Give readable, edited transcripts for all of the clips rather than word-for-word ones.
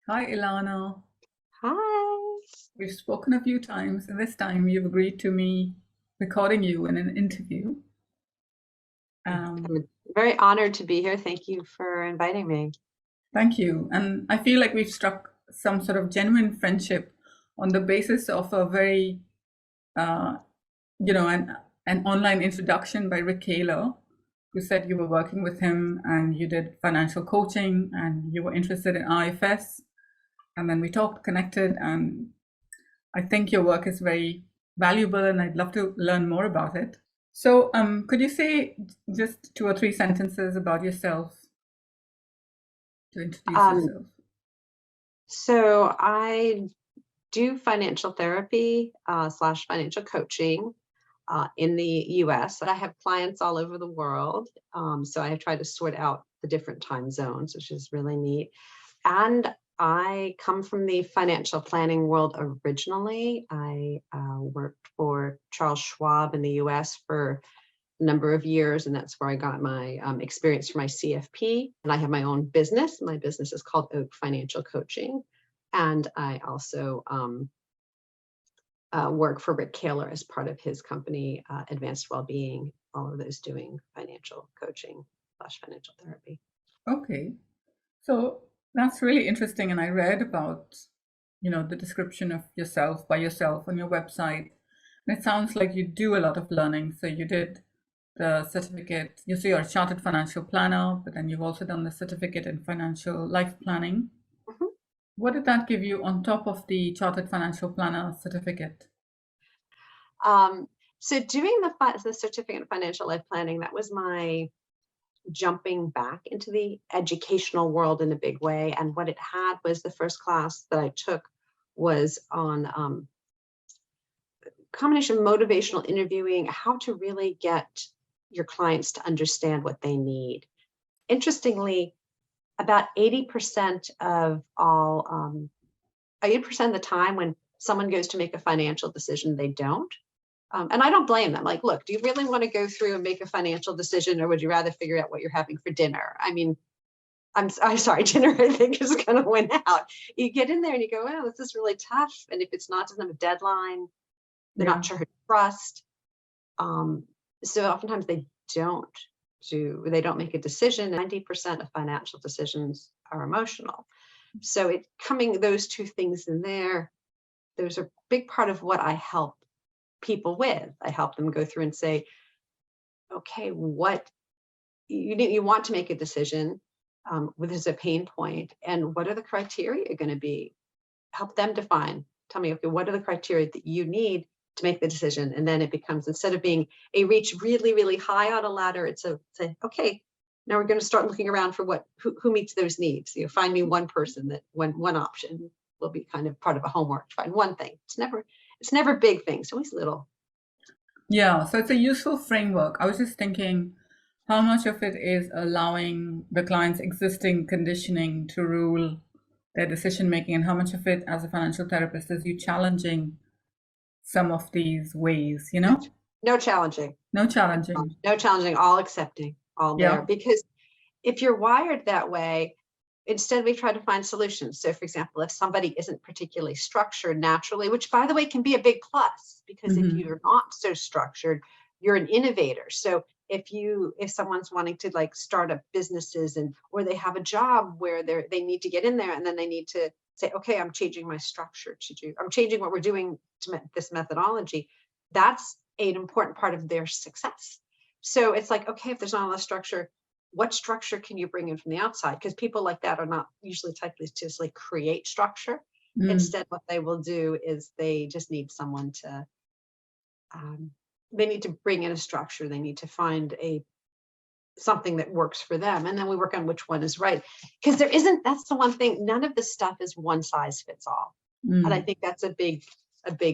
Hi, Ilana. Hi. We've spoken a few times, and this time you've agreed to me recording you in an interview. Um, I'm very honored to be here. Thank you for inviting me. Thank you. And I feel like we've struck some sort of genuine friendship on the basis of a very, uh, you know, an online introduction by Rick Kaler, who said you were working with him and you did financial coaching and you were interested in IFS. And then we talked, connected, and I think your work is very valuable and I'd love to learn more about it. So, could you say just two or three sentences about yourself to introduce Um, yourself? so I do financial therapy slash financial coaching in the US. I have clients all over the world. So I try to sort out the different time zones, which is really neat. And I come from the financial planning world originally. I worked for Charles Schwab in the US for number of years, and that's where I got my experience for my CFP. And I have my own business. My business is called Oak Financial Coaching, and I also work for Rick Kaler as part of his company, Advanced Wellbeing. All of those doing financial coaching slash financial therapy. Okay, so that's really interesting. And I read about, the description of yourself by yourself on your website. And it sounds like you do a lot of learning. So you did the certificate, you say you're a chartered financial planner, but then you've also done the certificate in financial life planning. Mhm. What did that give you on top of the Chartered Financial Planner certificate? Um, so doing the certificate in financial life planning, that was my jumping back into the educational world in a big way. And what it had was the first class that I took was on combination of motivational interviewing, how to really get your clients to understand what they need. Interestingly, about 80% of all, 80% of the time when someone goes to make a financial decision, they don't. And I don't blame them. Like, look, do you really want to go through and make a financial decision, or would you rather figure out what you're having for dinner? I mean, I'm sorry, dinner I think is kind of went out. You get in there and you go, oh, this is really tough. And if it's not, doesn't have a deadline, they're Yeah. not sure who to trust. Um, so oftentimes don't they don't make a decision. 90% of financial decisions are emotional. So it coming those two things in there, those are a big part of what I help people with. I help them go through and say, okay, what you want to make a decision, what is a pain point, and what are the criteria going to be? Help them define. Tell me, okay, what are the criteria that you need to make the decision? And then it becomes, instead of being a reach really, really high on a ladder, it's a say, okay, now we're going to start looking around for who meets those needs. Find me one person that one option will be kind of part of a homework. Find one thing. It's never big things, always little. Yeah. So it's a useful framework. I was just thinking how much of it is allowing the client's existing conditioning to rule their decision making, and how much of it, as a financial therapist, is you challenging some of these ways, No, no challenging. No No challenging. no challenging, all accepting, all there. Yeah. Because if you're wired that way, instead we try to find solutions. So for example, if somebody isn't particularly structured naturally, which by the way can be a big plus, because if Hmm. you're not so structured, you're an innovator. So if someone's wanting to like start up businesses, and or they have a job where they need to get in there, and then they need to say, okay, I'm changing my structure I'm changing what we're doing to this methodology. That's an important part of their success. So it's like, okay, if there's not a lot of structure, what structure can you bring in from the outside? Because people like that are not usually typed to just like create structure. Mm. Instead, what they will do is they just need someone to, um, they need to bring in a structure. They need to find something that works for them. And then we work on which one is right. Because that's the one thing, none of this stuff is one size fits all. And I Mm. think that's a big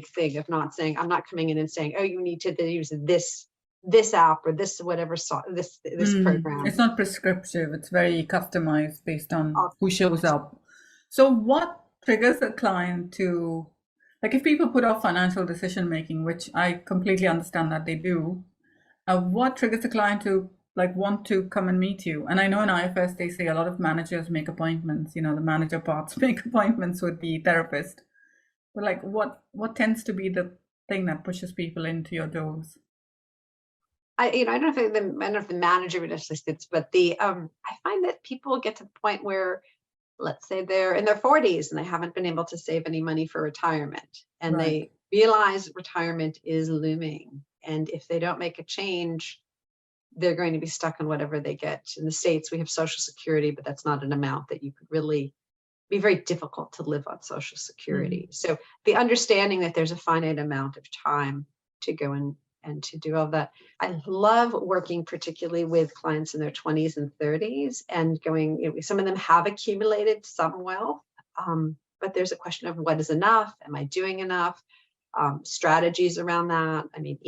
thing of not saying, I'm not coming in and saying, oh, you need to use this app or this whatever this It's program. not prescriptive, it's very customized based on who shows Optimized. up. So, what triggers a client to, like, if people put off financial decision making, which I completely understand that they do, what triggers a client to like want to come and meet you. And I know in IFS they say a lot of managers make appointments, the manager parts make appointments with the therapist. But like what tends to be the thing that pushes people into your doors? I don't know if the manager would necessarily sits, but I find that people get to the point where, let's say they're in their 40s and they haven't been able to save any money for retirement, and Right. they realize retirement is looming. And if they don't make a change, they're going to be stuck on whatever they get. In the States, we have Social Security, but that's not an amount that you could really be very difficult to live on Social Security. So the understanding that there's a finite amount of time to go and to do all that. I love working particularly with clients in their 20s and 30s and going, some of them have accumulated some wealth, but there's a question of what is enough? Am I doing enough? Strategies around that. I mean,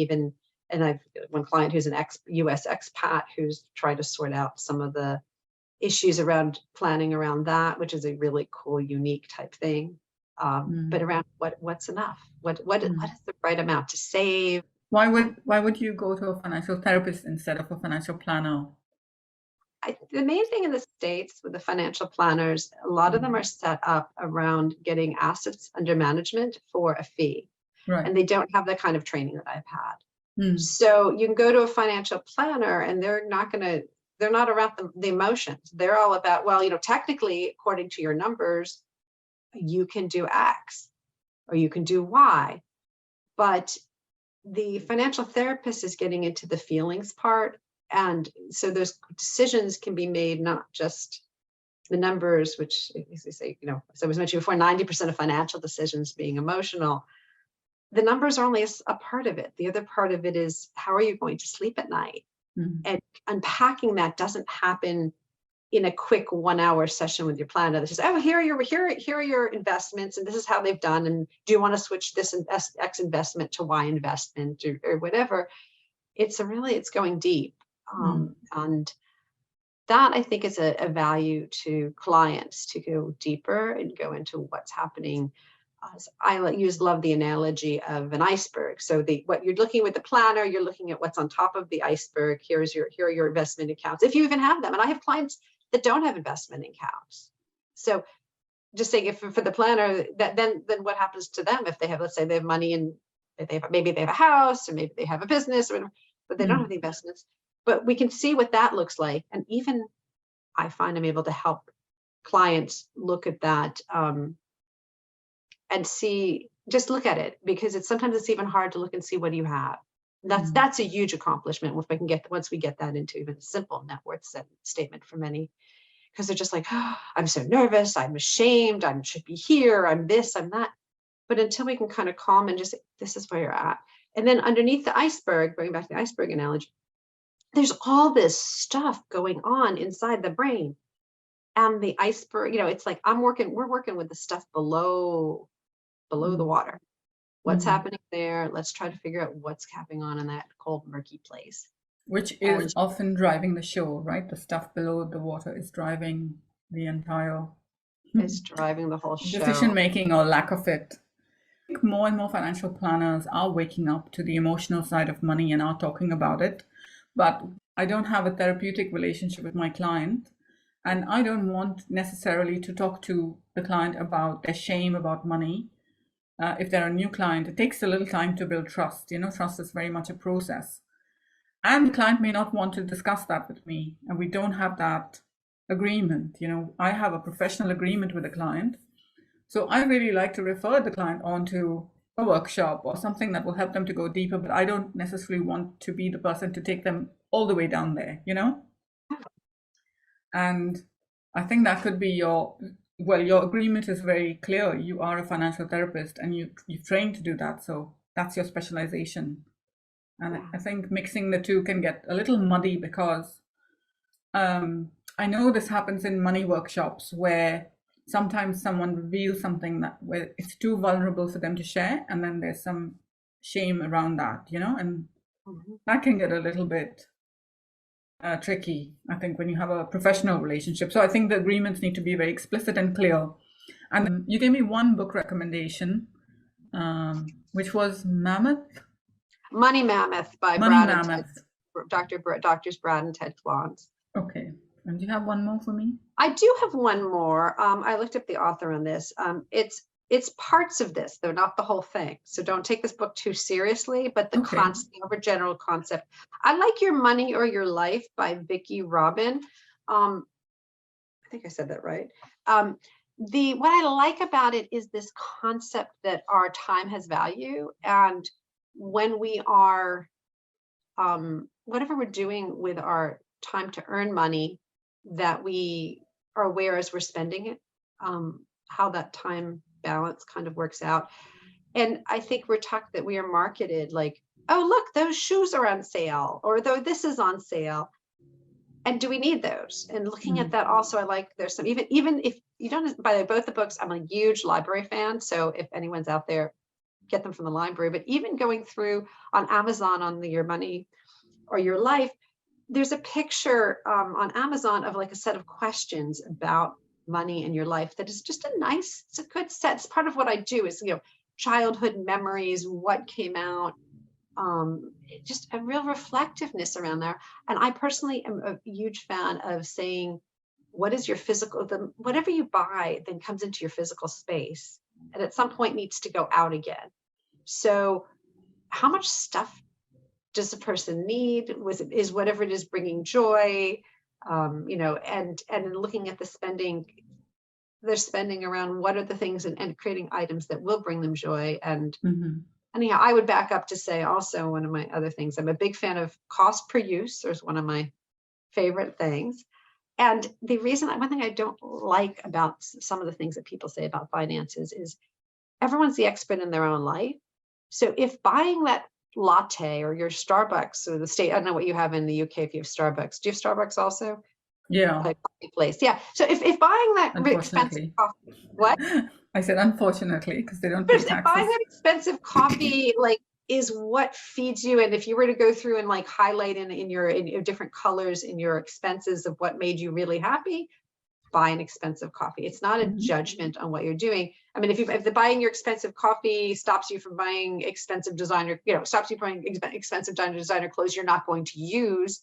and I've one client who's an US expat who's tried to sort out some of the issues around planning around that, which is a really cool, unique type thing. But around what's enough? What is the right amount to save? Why would you go to a financial therapist instead of a financial planner? The main thing in the States with the financial planners, a lot of them are set up around getting assets under management for a fee. Right. And they don't have the kind of training that I've had. So you can go to a financial planner and they're not around the emotions. They're all about, well, technically, according to your numbers, you can do X or you can do Y. But the financial therapist is getting into the feelings part. And so those decisions can be made, not just the numbers, which, as they say, as I was mentioning before, 90% of financial decisions being emotional. The numbers are only a part of it. The other part of it is, how are you going to sleep at night? And unpacking that doesn't happen in a quick 1 hour session with your planner that says, oh, here are your investments, and this is how they've done. And do you want to switch this X investment to Y investment or whatever? It's going deep. And that, I think, is a value to clients, to go deeper and go into what's happening. I love the analogy of an iceberg. So what you're looking with the planner, you're looking at what's on top of the iceberg. Here are your investment accounts, if you even have them. And I have clients that don't have investment accounts. So just saying, if for the planner, that then what happens to them if they have, let's say, they have money and maybe they have a house or maybe they have a business or whatever, but they don't have the investments. But we can see what that looks like. And even I find I'm able to help clients look at that and see, just look at it, because sometimes it's even hard to look and see what do you have. That's a huge accomplishment once we get that into even a simple net worth statement for many, because they're just like, oh, I'm so nervous, I'm ashamed, I should be here, I'm this, I'm that. But until we can kind of calm and just say, this is where you're at. And then underneath the iceberg, bringing back the iceberg analogy, there's all this stuff going on inside the brain. And the iceberg, it's like we're working with the stuff below the water. What's happening there? Let's try to figure out what's happening in that cold, murky place. Which is often driving the show, right? The stuff below the water is driving the entire... It's driving the whole show. Decision making or lack of it. More and more financial planners are waking up to the emotional side of money and are talking about it. But I don't have a therapeutic relationship with my client. And I don't want necessarily to talk to the client about their shame about money. If they're a new client, it takes a little time to build trust. Trust is very much a process. And the client may not want to discuss that with me. And we don't have that agreement. I have a professional agreement with the client. So I really like to refer the client on to a workshop or something that will help them to go deeper. But I don't necessarily want to be the person to take them all the way down there, And I think that could be your agreement is very clear. You are a financial therapist and you've trained to do that. So that's your specialization. And I think mixing the two can get a little muddy because I know this happens in money workshops where sometimes someone reveals something where it's too vulnerable for them to share. And then there's some shame around that, and that can get a little bit tricky, I think, when you have a professional relationship. So I think the agreements need to be very explicit and clear. And you gave me one book recommendation, which was Money Mammoth by Money Brad Mammoth. Doctors Brad and Ted Klons. Okay. And do you have one more for me? I do have one more. I looked up the author on this. It's parts of this, though, not the whole thing. So don't take this book too seriously, but the Okay. over general concept. I like Your Money or Your Life by Vicki Robin. I think I said that right. What I like about it is this concept that our time has value, and when we are whatever we're doing with our time to earn money, that we are aware as we're spending it, how that time balance kind of works out. And I think we're taught that we are marketed like, oh, look, those shoes are on sale, or though this is on sale. And do we need those? And looking at that also, I like there's some, even if you don't buy both the books, I'm a huge library fan. So if anyone's out there, get them from the library. But even going through on Amazon on Your Money or Your Life, there's a picture on Amazon of like a set of questions about money in your life that is just it's a good set. It's part of what I do is, childhood memories, what came out, just a real reflectiveness around there. And I personally am a huge fan of saying, what is your whatever you buy then comes into your physical space and at some point needs to go out again. So how much stuff does a person need? Is whatever it is bringing joy? And in looking at the spending, they're spending around what are the things and creating items that will bring them joy. And anyhow, I would back up to say also one of my other things, I'm a big fan of cost per use. There's one of my favorite things. And the reason, one thing I don't like about some of the things that people say about finances is everyone's the expert in their own life. So if buying that latte or your Starbucks or I don't know what you have in the UK if you have Starbucks. Do you have Starbucks also? Yeah. Like coffee place. Yeah. So if buying that expensive coffee, what? I said unfortunately, because they don't pay taxes. Buying that expensive coffee is what feeds you. And if you were to go through and highlight in your different colors in your expenses of what made you really happy, buy an expensive coffee. It's not a judgment on what you're doing. I mean, if the buying your expensive coffee stops you from buying expensive designer, stops you from buying expensive designer clothes you're not going to use,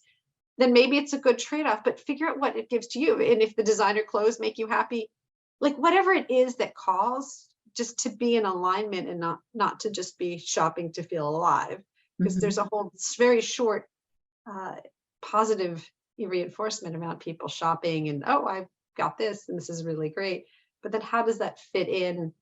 then maybe it's a good trade-off, but figure out what it gives to you. And if the designer clothes make you happy, whatever it is that calls, just to be in alignment and not to just be shopping to feel alive, because there's a whole very short positive reinforcement around people shopping and, oh, I've got this and this is really great. But then how does that fit in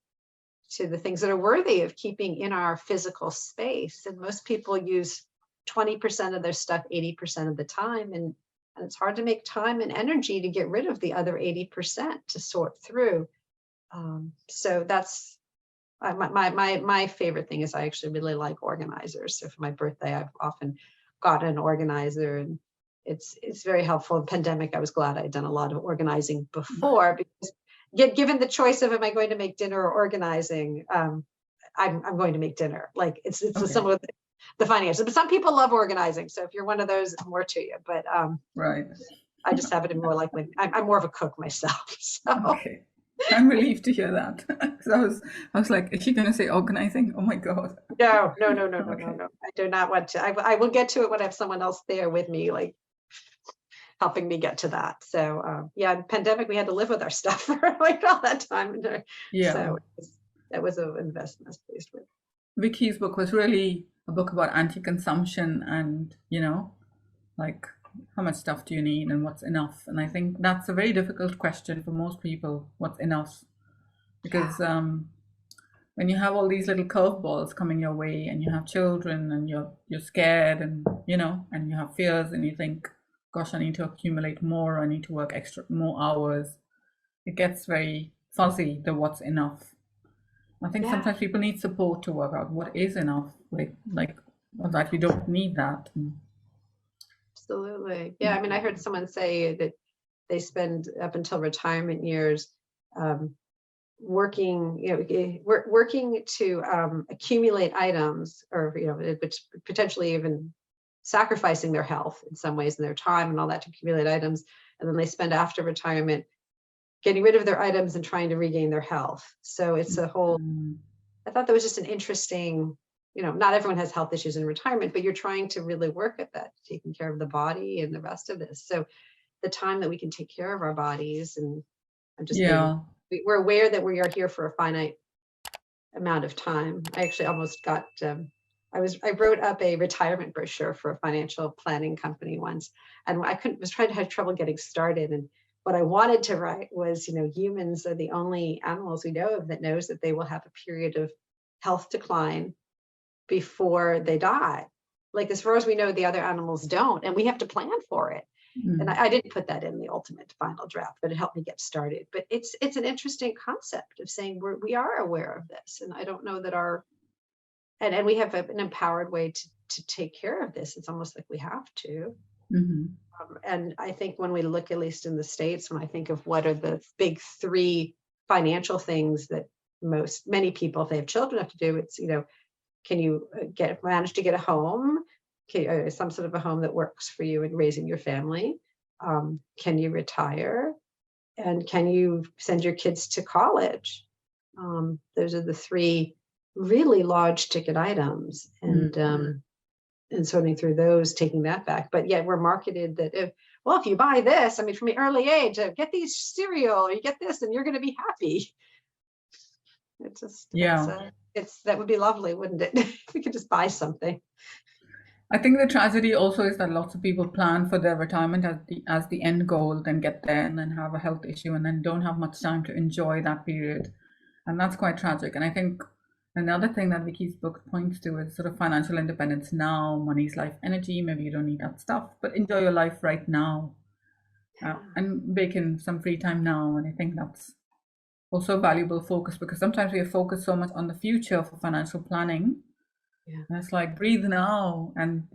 to the things that are worthy of keeping in our physical space? And most people use 20% of their stuff 80% of the time, and it's hard to make time and energy to get rid of the other 80% to sort through. So that's my favorite thing is I actually really like organizers. So for my birthday, I've often got an organizer, and it's very helpful. In the pandemic, I was glad I had done a lot of organizing before, because given the choice of am I going to make dinner or organizing, I'm going to make dinner. It's some of the finances. But some people love organizing. So if you're one of those, more to you. But right. I just happen to be more likely. I'm more of a cook myself. So. Okay. I'm relieved to hear that. So I was like, is she going to say organizing? Oh my God. No. I do not want to. I will get to it when I have someone else there with me, helping me get to that. So in pandemic, we had to live with our stuff for all that time. Yeah. So that was an investment I was pleased with. Vicky's book was really a book about anti-consumption and, how much stuff do you need and what's enough? And I think that's a very difficult question for most people, what's enough? Because when you have all these little curveballs coming your way and you have children and you're scared and, and you have fears and you think, gosh, I need to accumulate more, I need to work more hours. It gets very fuzzy, the what's enough. I think sometimes people need support to work out what is enough, or that you don't need that. Absolutely. Yeah. I mean, I heard someone say that they spend up until retirement years working, working to accumulate items, or, potentially even sacrificing their health in some ways and their time and all that to accumulate items. And then they spend after retirement getting rid of their items and trying to regain their health. So it's a whole, I thought that was just an interesting, not everyone has health issues in retirement, but you're trying to really work at that, taking care of the body and the rest of this. So the time that we can take care of our bodies, and I'm just being, Yeah. we're aware that we are here for a finite amount of time. I actually almost got, I wrote up a retirement brochure for a financial planning company once, and was trying to have trouble getting started. And what I wanted to write was, humans are the only animals we know of that knows that they will have a period of health decline before they die. Like, as far as we know, the other animals don't, and we have to plan for it. And Mm. I didn't put that in the ultimate final draft, but it helped me get started. But it's an interesting concept of saying we are aware of this, and I don't know that and we have an empowered way to take care of this. It's almost like we have to. Mhm. And I think when we look, at least in the States, when I think of what are the big three financial things that many people, if they have children, have to do, it's, can you manage to get a home? Some sort of a home that works for you in raising your family? Can you retire? And can you send your kids to college? Those are the three really large ticket items. And sorting through those, taking that back. But yet we're marketed that if you buy this, I mean, from the early age, get these cereal, or you get this, and you're going to be happy. Yeah. That would be lovely, wouldn't it? If we could just buy something. I think the tragedy also is that lots of people plan for their retirement as the end goal, then get there and then have a health issue and then don't have much time to enjoy that period. And that's quite tragic. And I think another thing that Vicky's book points to is sort of financial independence now. Money's life energy. Maybe you don't need that stuff, but enjoy your life right now, and bake in some free time now. And I think that's also a valuable focus, because sometimes we are focused so much on the future for financial planning. Yeah. And it's like, breathe now and,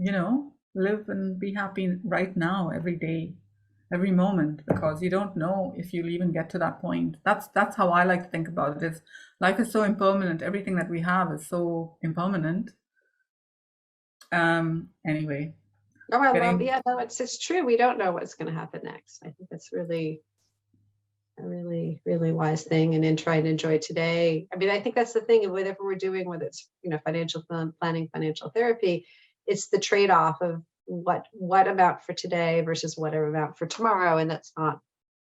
live and be happy right now, every day, every moment, because you don't know if you'll even get to that point. That's how I like to think about it. Is life is so impermanent. Everything that we have is so impermanent. Anyway, Oh, I love, getting, yeah, no, it's true. We don't know what's going to happen next. I think that's really a really, really wise thing. And then try and enjoy today. I mean, I think that's the thing, whatever we're doing, whether it's, financial planning, financial therapy, it's the trade-off of what amount for today versus whatever amount for tomorrow. And that's not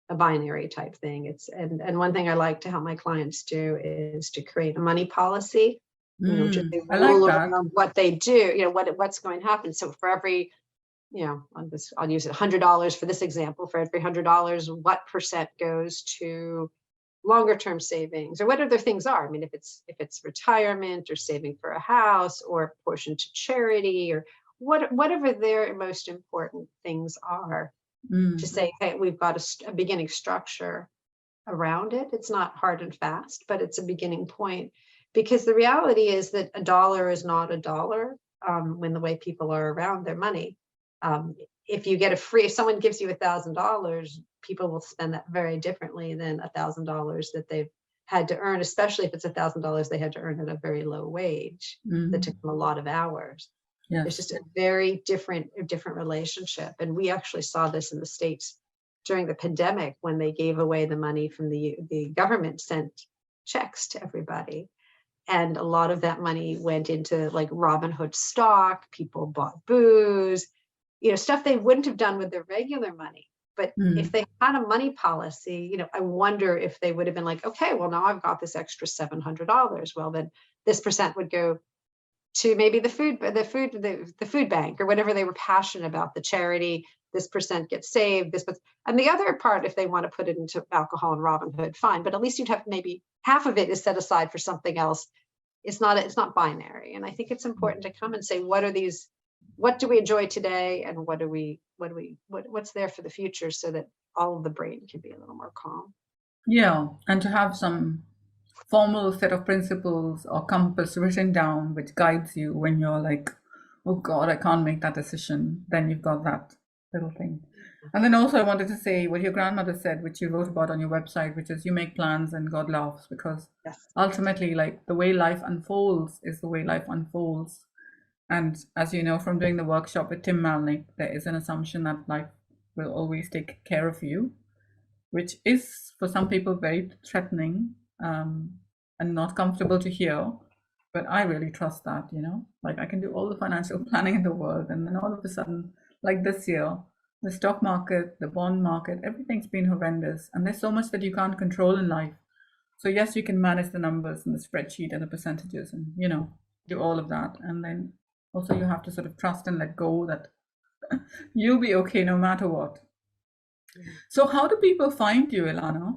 a binary type thing. And one thing I like to help my clients do is to create a money policy, which is a I like rule that. around what they do, what's going to happen. So for every, I'll use it $100 for this example. For every $100, what percent goes to longer term savings, or whatever things are? I mean, if it's retirement, or saving for a house, or a portion to charity, or whatever their most important things are, to say, hey, we've got a beginning structure around it. It's not hard and fast, but it's a beginning point, because the reality is that a dollar is not a dollar when the way people are around their money. If you get if someone gives you $1,000, people will spend that very differently than $1,000 that they've had to earn, especially if it's $1,000 they had to earn at a very low wage that took them a lot of hours. Yes. There's just a very different relationship. And we actually saw this in the States during the pandemic, when they gave away the money from the government, sent checks to everybody. And a lot of that money went into like Robinhood stock. People bought booze, stuff they wouldn't have done with their regular money. But if they had a money policy, I wonder if they would have been like, okay, well, now I've got this extra $700. Well, then this percent would go to maybe the food bank, or whatever they were passionate about, the charity. This percent gets saved. And the other part, if they want to put it into alcohol and Robinhood, fine. But at least you'd have maybe half of it is set aside for something else. It's not binary. And I think it's important to come and say, what do we enjoy today, and what's there for the future, so that all of the brain can be a little more calm. Yeah, and to have some formal set of principles or compass written down which guides you when you're like, oh God, I can't make that decision. Then you've got that little thing. And then also I wanted to say what your grandmother said, which you wrote about on your website, which is you make plans and God laughs, because Yes. ultimately, like, the way life unfolds is the way life unfolds. And as you know from doing the workshop with Tim Malnick, there is an assumption that life will always take care of you, which is for some people very threatening and not comfortable to hear. But I really trust that, like I can do all the financial planning in the world. And then all of a sudden, like this year, the stock market, the bond market, everything's been horrendous. And there's so much that you can't control in life. So yes, you can manage the numbers and the spreadsheet and the percentages and, do all of that. And then also you have to sort of trust and let go that you'll be okay no matter what. So how do people find you, Elana?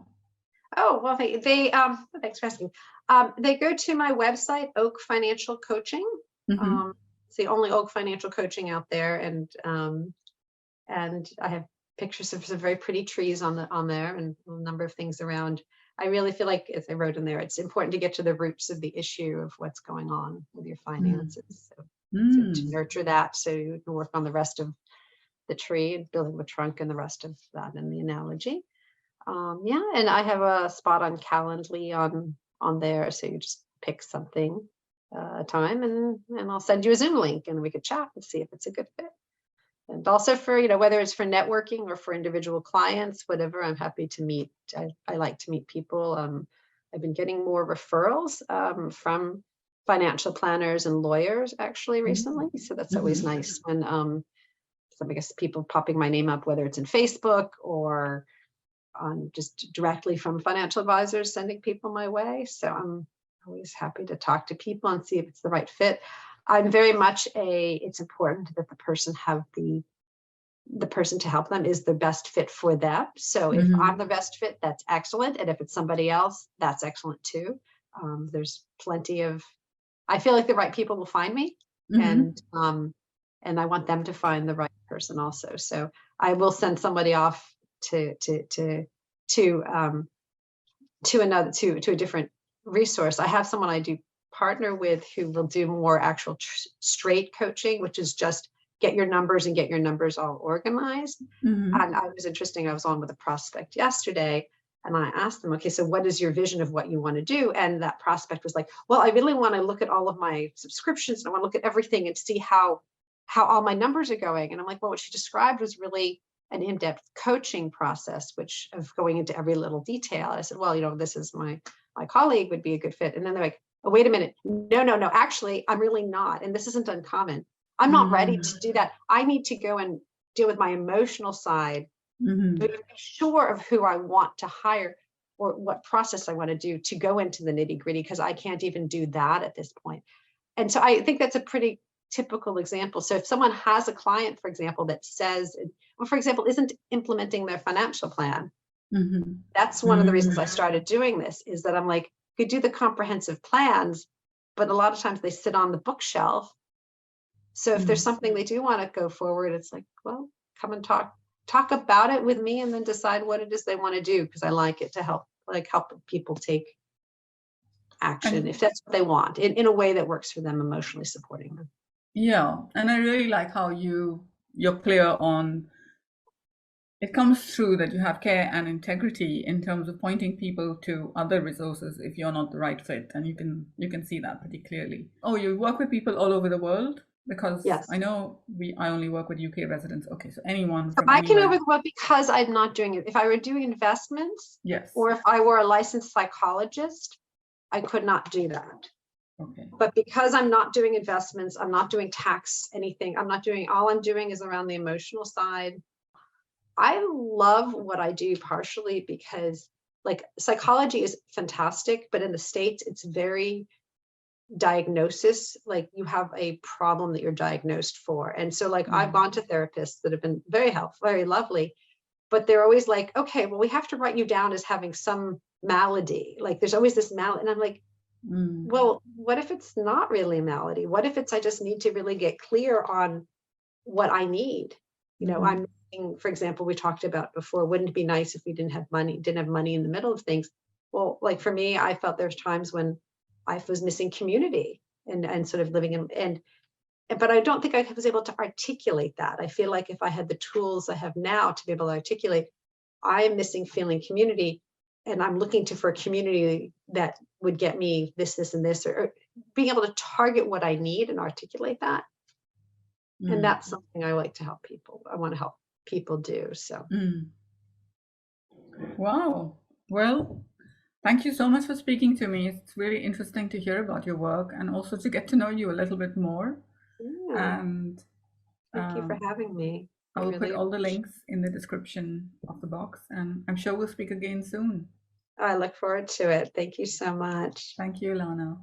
Oh, well, thanks for asking. They go to my website, Oak Financial Coaching. Mm-hmm. It's the only Oak Financial Coaching out there, and I have pictures of some very pretty trees on there, and a number of things around. I really feel like, as I wrote in there, it's important to get to the roots of the issue of what's going on with your finances. So to nurture that, so you can work on the rest of the tree, building the trunk, and the rest of that in the analogy. And I have a spot on Calendly on there, so you just pick something, time, and I'll send you a Zoom link, and we could chat and see if it's a good fit. And also for, whether it's for networking or for individual clients, whatever, I'm happy to meet. I like to meet people. I've been getting more referrals from financial planners and lawyers actually recently, so that's always nice when I guess people popping my name up, whether it's in Facebook or just directly from financial advisors sending people my way. So I'm always happy to talk to people and see if it's the right fit. I'm very much it's important that the person have the person to help them is the best fit for them. So if I'm the best fit, that's excellent. And if it's somebody else, that's excellent too. There's plenty of, I feel like the right people will find me, and I want them to find the right person also. So I will send somebody off to a different resource. I have someone I do partner with who will do more actual straight coaching, which is just get your numbers all organized. And I was interesting. I was on with a prospect yesterday, and I asked them, okay, so what is your vision of what you want to do? And that prospect was like, well, I really want to look at all of my subscriptions, and I want to look at everything and see how all my numbers are going. And I'm like, well, what she described was really an in-depth coaching process, which of going into every little detail. I said, well, this is my colleague would be a good fit. And then they're like, oh, wait a minute. No, actually, I'm really not. And this isn't uncommon. I'm not ready to do that. I need to go and deal with my emotional side, but be sure of who I want to hire or what process I want to do to go into the nitty-gritty, because I can't even do that at this point. And so I think that's a pretty typical example. So if someone has a client, for example, that says, or for example, isn't implementing their financial plan, that's one of the reasons I started doing this, is that I'm like, you do the comprehensive plans, but a lot of times they sit on the bookshelf. So if there's something they do want to go forward, it's like, well, come and talk about it with me, and then decide what it is they want to do, because I like it to help people take action if that's what they want, in a way that works for them, emotionally supporting them. Yeah, and I really like how you're clear on, it comes through that you have care and integrity in terms of pointing people to other resources if you're not the right fit, and you can see that pretty clearly. Oh, you work with people all over the world? Because Yes. I know I only work with UK residents. Okay, so anyone So from I anywhere. can overlook because I'm not doing it. If I were doing investments, Yes. or if I were a licensed psychologist, I could not do that. Okay. But because I'm not doing investments, I'm not doing tax, anything. All I'm doing is around the emotional side. I love what I do partially because, like, psychology is fantastic, but in the States, it's very diagnosis, like you have a problem that you're diagnosed for. And so, like, I've gone to therapists that have been very helpful, very lovely, but they're always like, okay, well, we have to write you down as having some malady. Like, there's always this malady. And I'm like, well, what if it's not really a malady? What if I just need to really get clear on what I need? I'm thinking, for example, we talked about before, wouldn't it be nice if we didn't have money in the middle of things? Well, like for me, I felt there's times when I was missing community and sort of living in, but I don't think I was able to articulate that. I feel like if I had the tools I have now to be able to articulate, I am missing feeling community, and I'm looking for a community that would get me this, and this, or being able to target what I need and articulate that. And that's something I like to help people. I want to help people do. So. Wow. Well, Thank you so much for speaking to me. It's really interesting to hear about your work and also to get to know you a little bit more. Yeah, And thank you for um, having me. I I will put really all the appreciate. links in the description of the box, and I'm sure we'll speak again soon. I look forward to it. Thank you so much. Thank you, Lana.